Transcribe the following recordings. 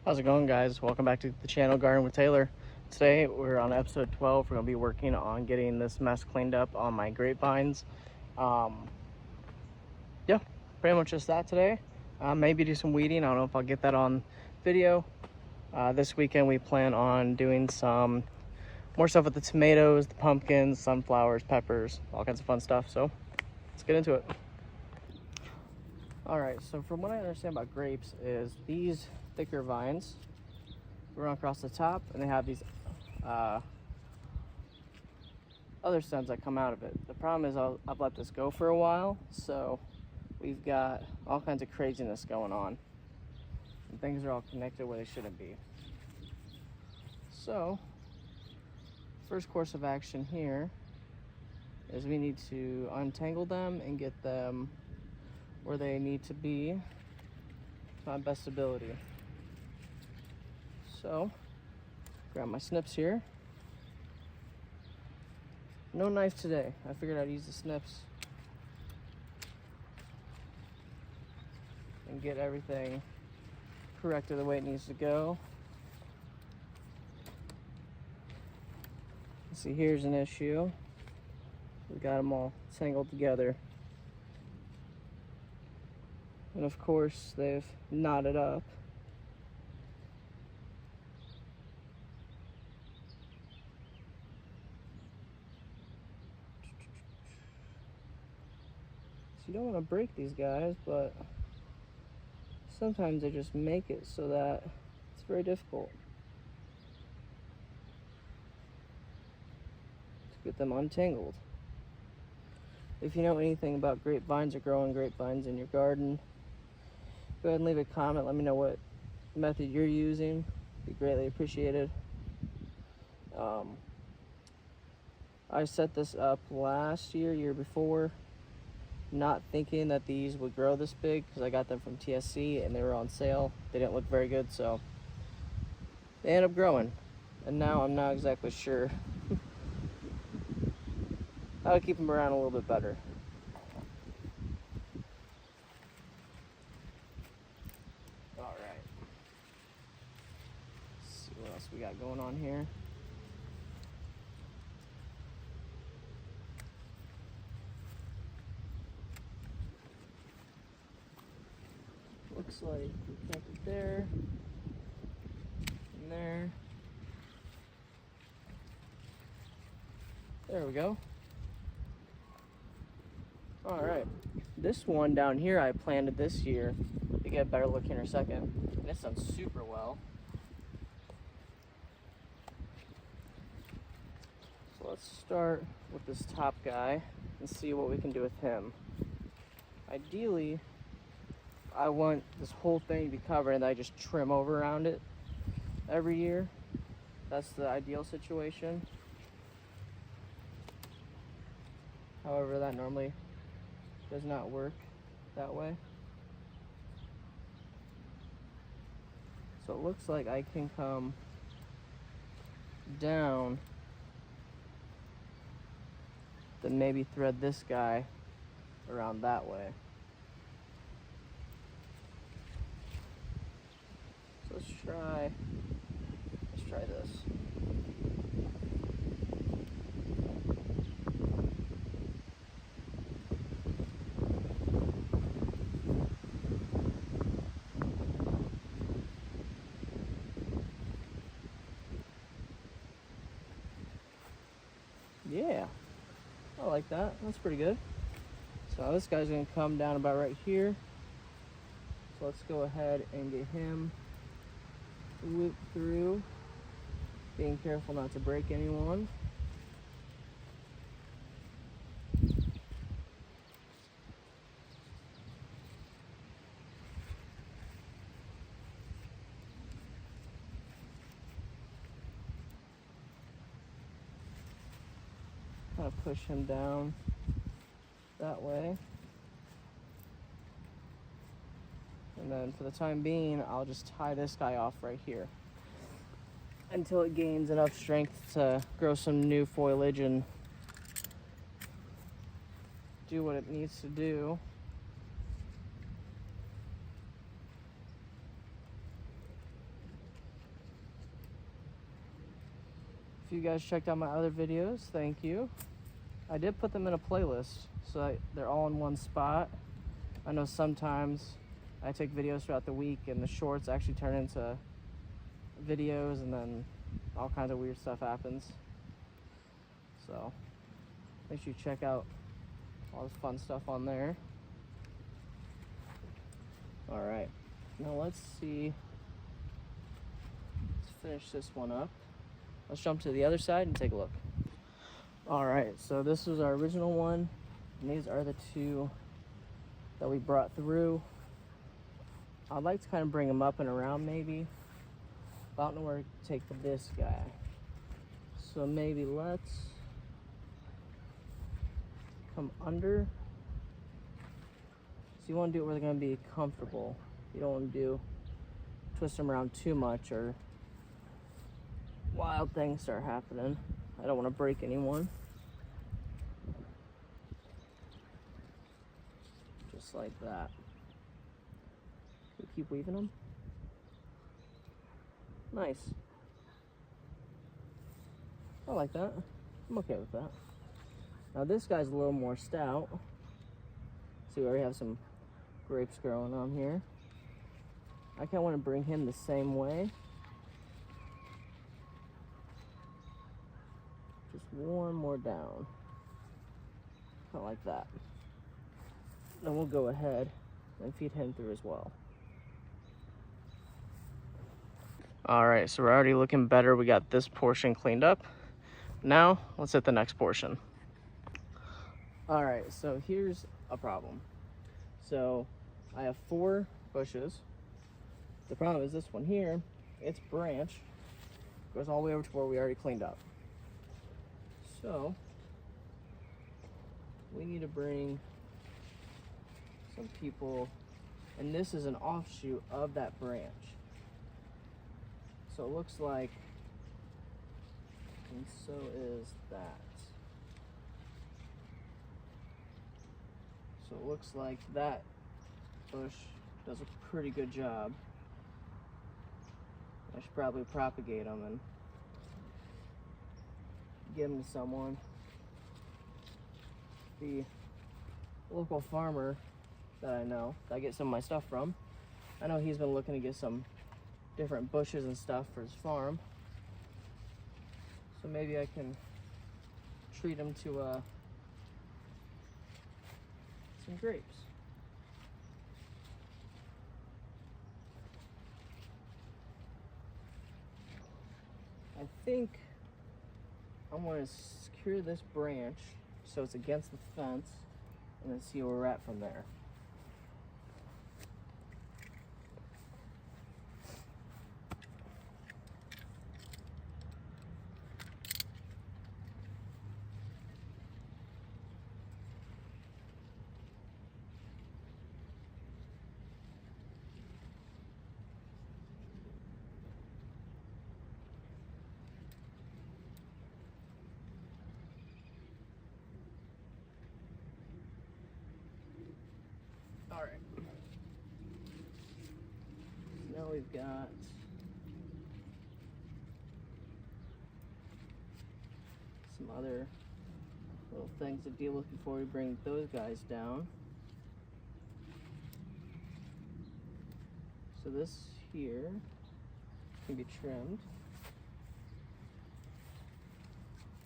How's it going, guys? Welcome back to the channel, Garden with Taylor. Today we're on episode 12. We're going to be working on getting this mess cleaned up on my grapevines. Yeah, pretty much just that today. Maybe do some weeding. I don't know if I'll get that on video. This weekend we plan on doing some more stuff with the tomatoes, the pumpkins, sunflowers, peppers, all kinds of fun stuff. So let's get into it. All right, so from what I understand about grapes is these thicker vines run across the top, and they have these other stems that come out of it. The problem is I've let this go for a while, so we've got all kinds of craziness going on, and things are all connected where they shouldn't be. So first course of action here is we need to untangle them and get them where they need to be to my best ability. So grab my snips here. No knife today. I figured I'd use the snips and get everything corrected the way it needs to go. See, here's an issue. We got them all tangled together. And of course, they've knotted up. So you don't want to break these guys, but sometimes they just make it so that it's very difficult to get them untangled. If you know anything about grapevines or growing grapevines in your garden, go ahead and leave a comment. Let me know what method you're using. Be greatly appreciated. I set this up last year before, not thinking that these would grow this big because I got them from TSC and they were on sale. They didn't look very good, so they ended up growing. And now I'm not exactly sure how to keep them around a little bit better. All right. Let's see what else we got going on here. Looks like we connected there and there. There we go. All right, this one down here I planted this year to get a better look in a second. And it's done super well. So let's start with this top guy and see what we can do with him. Ideally, I want this whole thing to be covered and I just trim over around it every year. That's the ideal situation. However, that normally does not work that way. So it looks like I can come down, then maybe thread this guy around that way. So let's try this. Yeah, I like that. That's pretty good. So this guy's gonna come down about right here. So let's go ahead and get him looped through, being careful not to break anyone. Kind of push him down that way. And then for the time being, I'll just tie this guy off right here until it gains enough strength to grow some new foliage and do what it needs to do. If you guys checked out my other videos, thank you. I did put them in a playlist, so they're all in one spot. I know sometimes I take videos throughout the week and the shorts actually turn into videos, and then all kinds of weird stuff happens. So make sure you check out all this fun stuff on there. All right, now let's see. Let's finish this one up. Let's jump to the other side and take a look. All right, so this was our original one, and these are the two that we brought through. I'd like to kind of bring them up and around maybe. I don't know where to take this guy. So maybe let's come under. So you want to do it where they're going to be comfortable. You don't want to twist them around too much or wild things start happening. I don't want to break anyone. Just like that. You keep weaving them. Nice. I like that. I'm okay with that. Now this guy's a little more stout. See, we already have some grapes growing on here. I kind of want to bring him the same way. Just one more down. Kind of like that. Then we'll go ahead and feed him through as well. All right, so we're already looking better. We got this portion cleaned up. Now, let's hit the next portion. All right, so here's a problem. So I have 4 bushes. The problem is this one here, its branch goes all the way over to where we already cleaned up. So we need to bring some people, and this is an offshoot of that branch. So it looks like, and so is that. So it looks like that bush does a pretty good job. I should probably propagate them and give them to someone. The local farmer that I know, that I get some of my stuff from, I know he's been looking to get some different bushes and stuff for his farm. So maybe I can treat him to some grapes. I think I want to secure this branch so it's against the fence and then see where we're at from there. All right. Now we've got some other little things to deal with before we bring those guys down. So this here can be trimmed.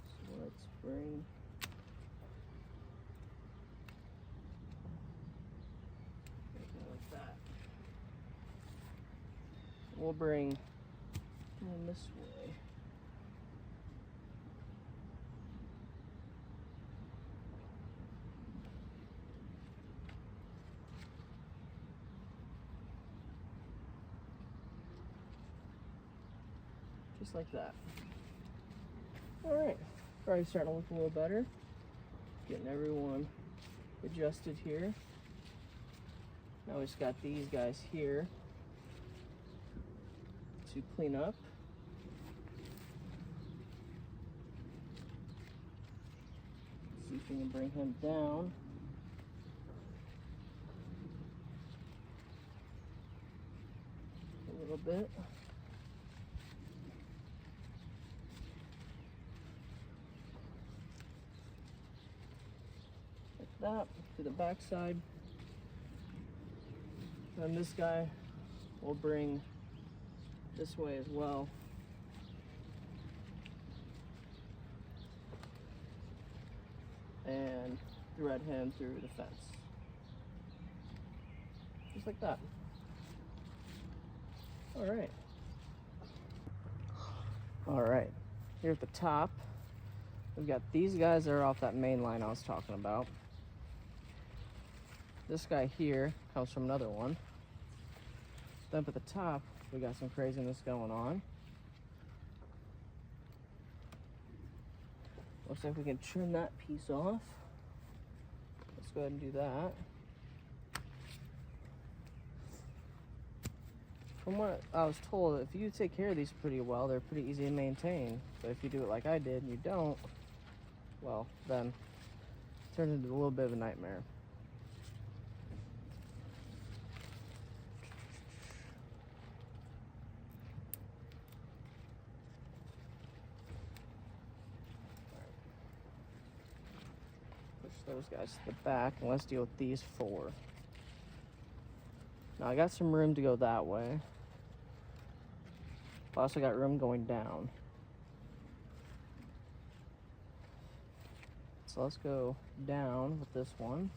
So let's bring like that. We'll bring in this way. Just like that. All right, probably starting to look a little better. Getting everyone adjusted here. Now we just got these guys here to clean up. See if we can bring him down. A little bit. that to the back side. And this guy will bring this way as well. And thread him through the fence. Just like that. Alright. Alright. Here at the top, we've got these guys that are off that main line I was talking about. This guy here comes from another one. Then up at the top, we got some craziness going on. Looks like we can trim that piece off. Let's go ahead and do that. From what I was told, if you take care of these pretty well, they're pretty easy to maintain. But if you do it like I did and you don't, well, then it turns into a little bit of a nightmare. Push those guys to the back, and let's deal with these 4. Now I got some room to go that way. I also got room going down. So let's go down with this one.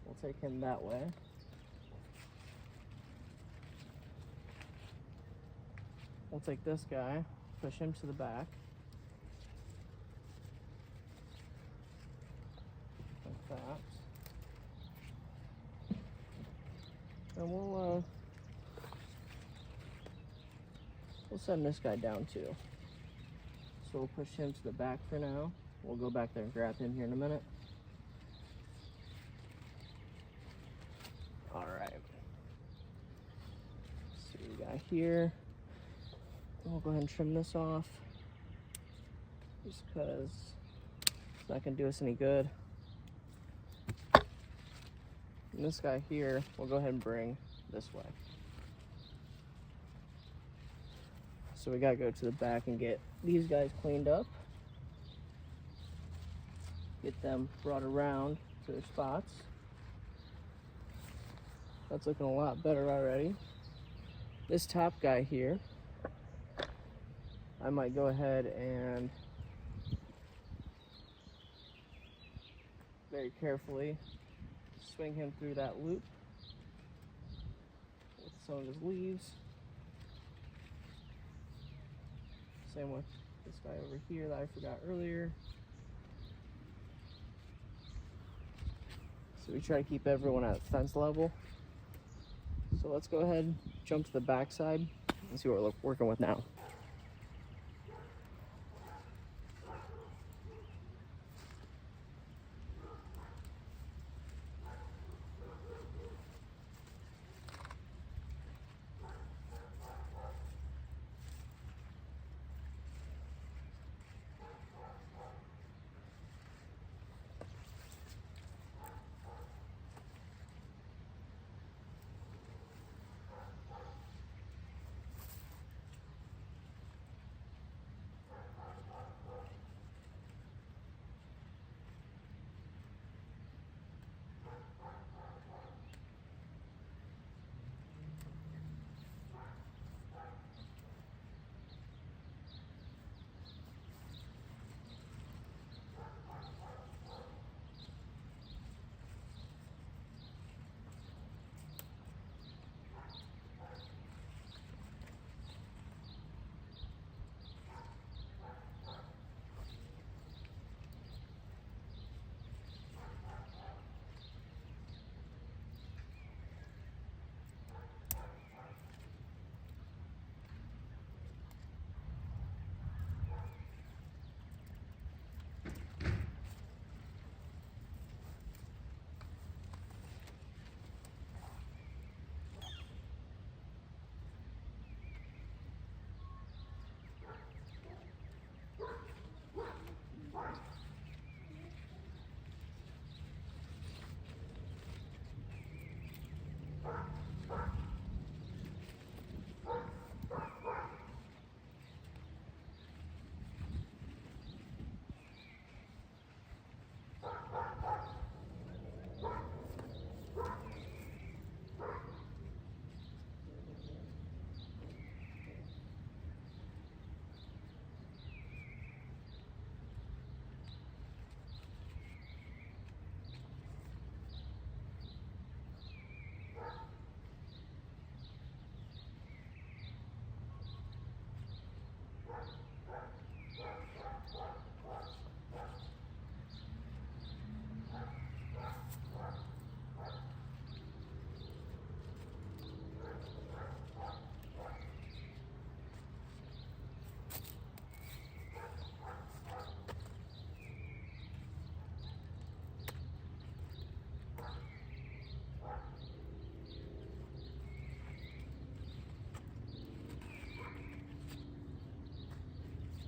We'll take him that way. We'll take this guy, push him to the back. Like that. And we'll send this guy down too. So we'll push him to the back for now. We'll go back there and grab him here in a minute. All right. Let's see what we got here. We'll go ahead and trim this off, just because it's not gonna do us any good. And this guy here, we'll go ahead and bring this way. So we gotta go to the back and get these guys cleaned up. Get them brought around to their spots. That's looking a lot better already. This top guy here, I might go ahead and very carefully swing him through that loop with some of his leaves. Same with this guy over here that I forgot earlier. So we try to keep everyone at fence level. So let's go ahead and jump to the back side and see what we're working with now.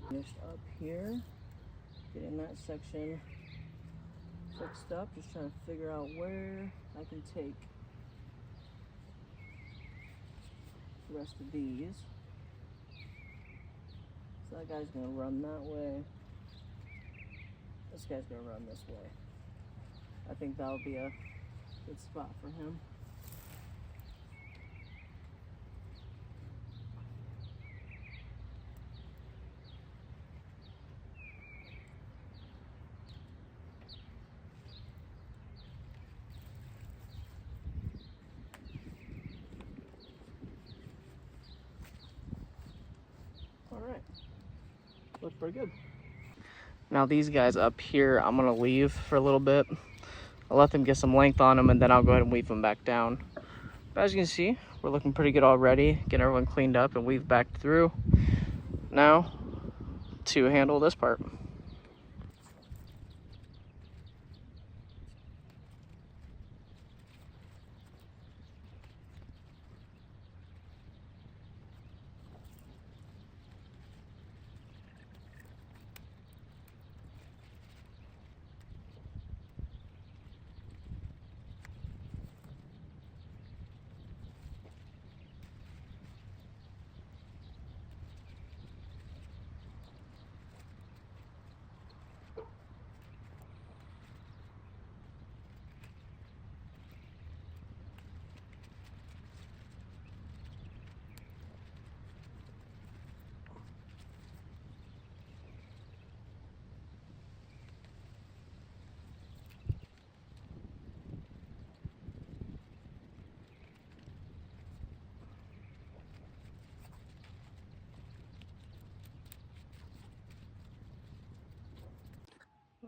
Finished up here, getting that section fixed up, just trying to figure out where I can take the rest of these. So that guy's gonna run that way. This guy's gonna run this way. I think that'll be a good spot for him. Alright, looks pretty good. Now these guys up here, I'm gonna leave for a little bit. I'll let them get some length on them and then I'll go ahead and weave them back down. But as you can see, we're looking pretty good already, getting everyone cleaned up and weaved back through. Now to handle this part.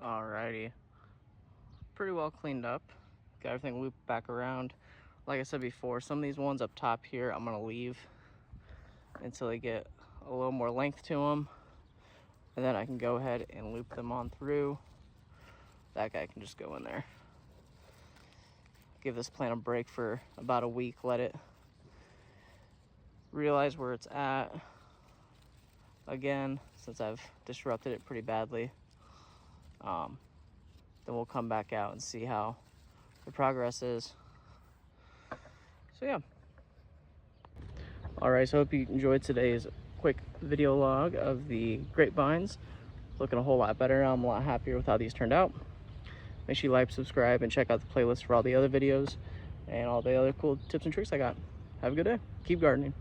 Alrighty, pretty well cleaned up. Got everything looped back around. Like I said before, some of these ones up top here, I'm gonna leave until they get a little more length to them. And then I can go ahead and loop them on through. That guy can just go in there. Give this plant a break for about a week, let it realize where it's at again, since I've disrupted it pretty badly. Then we'll come back out and see how the progress is. So yeah. All right, so I hope you enjoyed today's quick video log of the grapevines. Looking a whole lot better now. I'm a lot happier with how these turned out. Make sure you like, subscribe, and check out the playlist for all the other videos and all the other cool tips and tricks I got. Have a good day. Keep gardening.